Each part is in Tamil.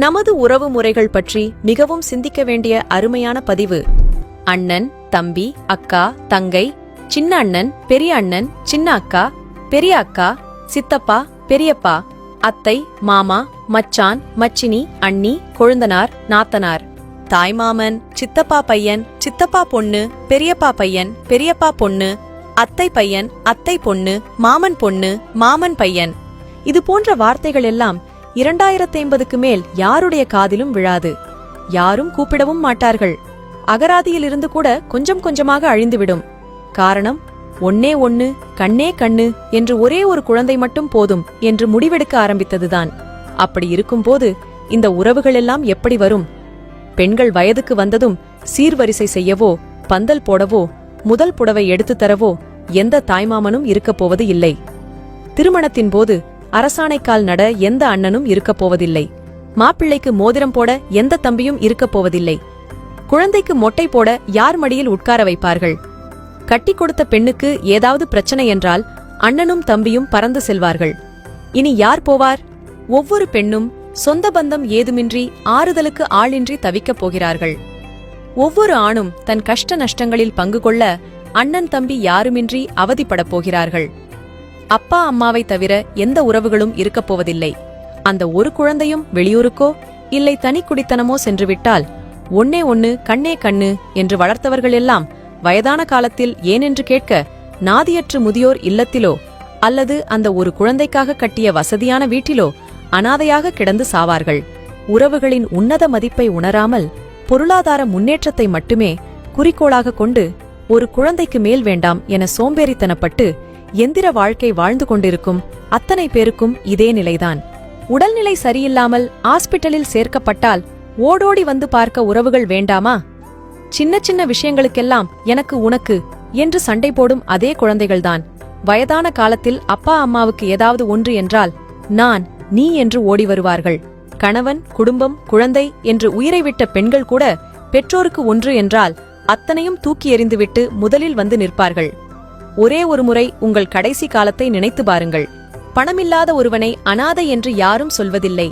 நமது உறவு முறைகள் பற்றி மிகவும் சிந்திக்க வேண்டிய அருமையான பதிவு. அண்ணன், தம்பி, அக்கா, தங்கை, சின்ன அண்ணன், பெரிய அண்ணன், சின்ன அக்கா, பெரிய அக்கா, சித்தப்பா, பெரியப்பா, அத்தை, மாமா, மச்சான், மச்சினி, அண்ணி, கொழுந்தனார், நாத்தனார், தாய்மாமன், சித்தப்பா பையன், சித்தப்பா பொண்ணு, பெரியப்பா பையன், பெரியப்பா பொண்ணு, அத்தை பையன், அத்தை பொண்ணு, மாமன் பொண்ணு, மாமன் பையன். இது போன்ற வார்த்தைகள் எல்லாம் 2050க்கு மேல் யாருடைய காதிலும் விழாது. யாரும் கூப்பிடவும் மாட்டார்கள். அகராதியிலிருந்து கூட கொஞ்சம் கொஞ்சமாக அழிந்துவிடும். காரணம், ஒன்னே ஒன்னு, கண்ணே கண்ணு என்று ஒரே ஒரு குழந்தை மட்டும் போதும் என்று முடிவெடுக்க ஆரம்பித்ததுதான். அப்படி இருக்கும்போது இந்த உறவுகள் எல்லாம் எப்படி வரும்? பெண்கள் வயதுக்கு வந்ததும் சீர்வரிசை செய்யவோ, பந்தல் போடவோ, முதல் புடவை எடுத்து தரவோ எந்த தாய்மாமனும் இருக்கப் போவது இல்லை. திருமணத்தின் போது அரசாணைக்கால் நட எந்த அண்ணனும் இருக்கப் போவதில்லை. மாப்பிள்ளைக்கு மோதிரம் போட எந்த தம்பியும் இருக்கப் போவதில்லை. குழந்தைக்கு மொட்டை போட யார் மடியில் உட்கார வைப்பார்கள்? கட்டி கொடுத்த பெண்ணுக்கு ஏதாவது பிரச்சனை என்றால் அண்ணனும் தம்பியும் பறந்து செல்வார்கள். இனி யார் போவார்? ஒவ்வொரு பெண்ணும் சொந்த பந்தம் ஏதுமின்றி ஆறுதலுக்கு ஆளின்றி தவிக்கப் போகிறார்கள். ஒவ்வொரு ஆணும் தன் கஷ்ட நஷ்டங்களில் பங்கு கொள்ள அண்ணன் தம்பி யாருமின்றி அவதிப்படப் போகிறார்கள். அப்பா அம்மாவை தவிர எந்த உறவுகளும் இருக்கப் போவதில்லை. அந்த ஒரு குழந்தையும் வெளியூருக்கோ இல்லை தனி குடித்தனமோ சென்றுவிட்டால் ஒன்னே ஒன்னு, கண்ணே கண்ணு என்று வளர்த்தவர்கள் எல்லாம் வயதான காலத்தில் ஏனென்று கேட்க நாதியற்று முதியோர் இல்லத்திலோ அல்லது அந்த ஒரு குழந்தைக்காக கட்டிய வசதியான வீட்டிலோ அனாதையாக கிடந்து சாவார்கள். உறவுகளின் உன்னத மதிப்பை உணராமல் பொருளாதார முன்னேற்றத்தை மட்டுமே குறிக்கோளாக கொண்டு ஒரு குழந்தைக்கு மேல் வேண்டாம் என சோம்பேறித்தனப்பட்டு எந்திர வாழ்க்கை வாழ்ந்து கொண்டிருக்கும் அத்தனை பேருக்கும் இதே நிலைதான். உடல்நிலை சரியில்லாமல் ஆஸ்பிட்டலில் சேர்க்கப்பட்டால் ஓடோடி வந்து பார்க்க உறவுகள் வேண்டாமா? சின்ன சின்ன விஷயங்களுக்கெல்லாம் எனக்கு உனக்கு என்று சண்டை போடும் அதே குழந்தைகள்தான் வயதான காலத்தில் அப்பா அம்மாவுக்கு ஏதாவது ஒன்று என்றால் நான், நீ என்று ஓடி வருவார்கள். கணவன், குடும்பம், குழந்தை என்று உயிரை விட்ட பெண்கள் கூட பெற்றோருக்கு ஒன்று என்றால் அத்தனையும் தூக்கி எறிந்துவிட்டு முதலில் வந்து நிற்பார்கள். ஒரே ஒரு முறை உங்கள் கடைசி காலத்தை நினைத்து பாருங்கள். பணமில்லாத ஒருவனை அனாதை என்று யாரும் சொல்வதில்லை.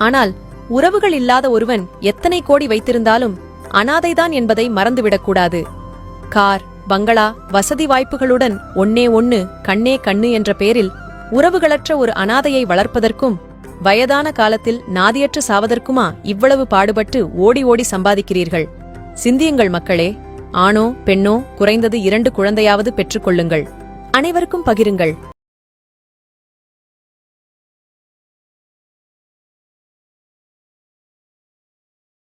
ஆனால் உறவுகள் இல்லாத ஒருவன் எத்தனை கோடி வைத்திருந்தாலும் அனாதைதான் என்பதை மறந்துவிடக்கூடாது. கார், பங்களா, வசதி வாய்ப்புகளுடன் ஒன்னே ஒன்னு, கண்ணே கண்ணு என்ற பெயரில் உறவுகளற்ற ஒரு அனாதையை வளர்ப்பதற்கும் வயதான காலத்தில் நாதியற்று சாவதற்குமா இவ்வளவு பாடுபட்டு ஓடி ஓடி சம்பாதிக்கிறீர்கள்? சிந்தியுங்கள் மக்களே. ஆணோ பெண்ணோ குறைந்தது 2 குழந்தையாவது பெற்றுக்கொள்ளுங்கள். அனைவருக்கும் பகிருங்கள்.